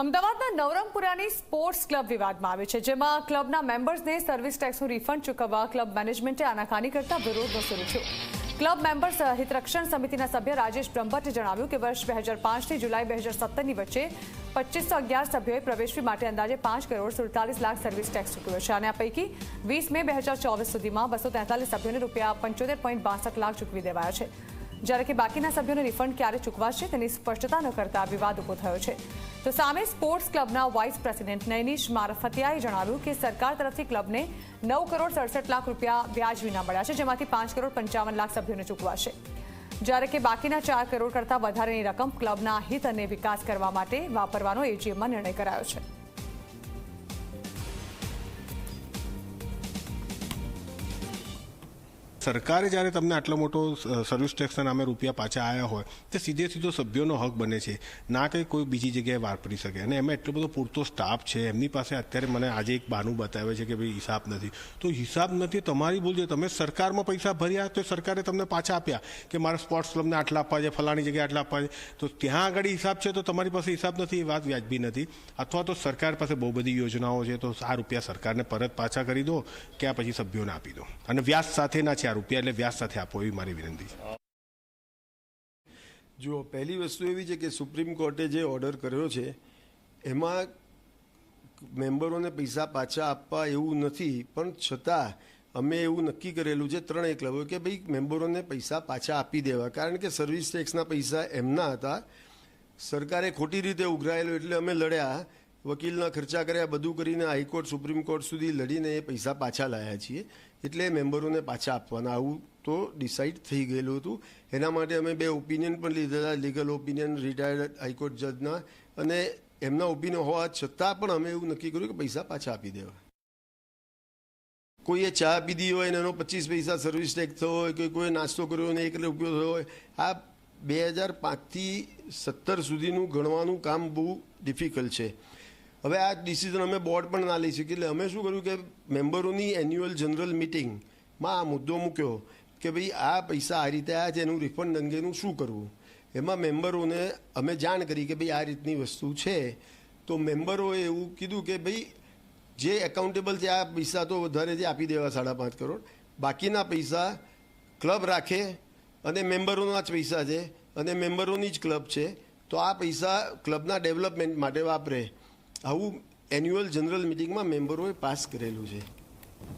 અમદાવાદના નવરંગપુરાની sports club વિવાદમાં આવી છે, જેમાં ક્લબના મેમ્બર્સને સર્વિસ ટેક્સનું રિફંડ ચૂકવવા ક્લબ મેનેજમેન્ટે આનાકાની કરતા વિરોધ શરૂ થયો. ક્લબ મેમ્બર્સ હિતરક્ષણ સમિતિના સભ્ય રાજેશ બ્રહ્મભટ્ટે જણાવ્યું કે વર્ષ 2005થી જુલાઈ 2017ની વચ્ચે 2511 સભ્યોએ પ્રવેશફી માટે અંદાજે 5,47,00,000 સર્વિસ ટેક્સ ચૂકવ્યો છે અને આ પૈકી 20 મે 2024 સુધીમાં 243 સભ્યોને ₹75.62 લાખ ચૂકવી દેવાયા છે, જ્યારે કે બાકીના સભ્યોને રિફંડ ક્યારે ચૂકવાશે તેની સ્પષ્ટતા ન કરતા વિવાદ ઉભો થયો છે. તો સામે સ્પોર્ટ્સ ક્લબના વાઇસ પ્રેસિડેન્ટ નૈનિશ મારફતિયાએ જણાવ્યું કે સરકાર તરફથી ક્લબને ₹9,67,00,000 વ્યાજ વિના મળ્યા છે, જેમાંથી ₹5,55,00,000 સભ્યોને ચૂકવાશે, જ્યારે કે બાકીના ₹4 કરોડ કરતાં વધારેની રકમ ક્લબના હિત અને વિકાસ કરવા માટે વાપરવાનો એજીએમમાં નિર્ણય કરાયો છે. સરકારે જ્યારે તમને આટલો મોટો સર્વિસ ટેક્સના નામે રૂપિયા પાછા આવ્યા હોય તે સીધો સભ્યોનો હક બને છે, ના કે કોઈ બીજી જગ્યાએ વાપરી શકે. અને એમાં એટલો બધો પૂરતો સ્ટાફ છે, એમની પાસે અત્યારે મને આજે એક બહાનું બતાવે છે કે ભાઈ હિસાબ નથી. તો હિસાબ નથી તમારી ભૂલ છે. તમે સરકારમાં પૈસા ભર્યા તો સરકારે તમને પાછા આપ્યા કે મારા સ્પોર્ટ્સ ક્લબને આટલા આપવા છે, ફલાણી જગ્યાએ આટલા આપવા છે, તો ત્યાં આગળ હિસાબ છે તો તમારી પાસે હિસાબ નથી, એ વાત વ્યાજબી નથી. અથવા તો સરકાર પાસે બહુ બધી યોજનાઓ છે, તો આ રૂપિયા સરકારને પરત પાછા કરી દો કે આ પછી સભ્યોને આપી દો, અને વ્યાજ સાથેના છે રૂપિયા, એટલે વ્યાજ સાથે આપો, એવી મારી વિનંતી છે. જો પહેલી વસ્તુ એવી છે કે સુપ્રીમ કોર્ટે જે ઓર્ડર કર્યો છે એમાં મેમ્બરોને પૈસા પાછા આપવા એવું નથી, પણ છતાં અમે એવું નક્કી કરેલું છે ત્રણેય ક્લબો કે ભાઈ મેમ્બરોને પૈસા પાછા આપી દેવા, કારણ કે સર્વિસ ટેક્સના પૈસા એમના હતા, સરકારે ખોટી રીતે ઉઘરાયેલો એટલે અમે લડ્યા, વકીલના ખર્ચા કર્યા, બધું કરીને હાઈકોર્ટ સુપ્રીમ કોર્ટ સુધી લડીને એ પૈસા પાછા લાવ્યા છીએ, એટલે મેમ્બરોને પાછા આપવાના આવું તો ડિસાઇડ થઈ ગયેલું હતું. એના માટે અમે 2 ઓપિનિયન પણ લીધેલા, લીગલ ઓપિનિયન રિટાયર્ડ હાઈકોર્ટ જજના, અને એમના ઓપિનિયન હોવા છતાં પણ અમે એવું નક્કી કર્યું કે પૈસા પાછા આપી દેવા. કોઈએ ચા પીધી હોય ને એનો 25 પૈસા સર્વિસ ટેક્સ થયો હોય, કે કોઈ નાસ્તો કર્યો ને 1 રૂપિયો થયો હોય, આ 2005થી 17 સુધીનું ગણવાનું કામ બહુ ડિફિકલ્ટ છે. હવે આ ડિસિઝન અમે બોર્ડ પણ ના લઈ શકીએ, એટલે અમે શું કર્યું કે મેમ્બરોની એન્યુઅલ જનરલ મિટિંગમાં આ મુદ્દો મૂક્યો કે ભાઈ આ પૈસા આ રીતે આવ્યા છે, એનું રિફંડ અંગેનું શું કરવું. એમાં મેમ્બરોને અમે જાણ કરી કે ભાઈ આ રીતની વસ્તુ છે, તો મેમ્બરોએ એવું કીધું કે ભાઈ જે એકાઉન્ટેબલ છે આ પૈસા તો વધારે છે આપી દેવા 5.5 કરોડ, બાકીના પૈસા ક્લબ રાખે અને મેમ્બરોના જ પૈસા છે અને મેમ્બરોની જ ક્લબ છે, તો આ પૈસા ક્લબના ડેવલપમેન્ટ માટે વાપરે. આવું એન્યુઅલ જનરલ મિટિંગમાં મેમ્બરોએ પાસ કરેલું છે.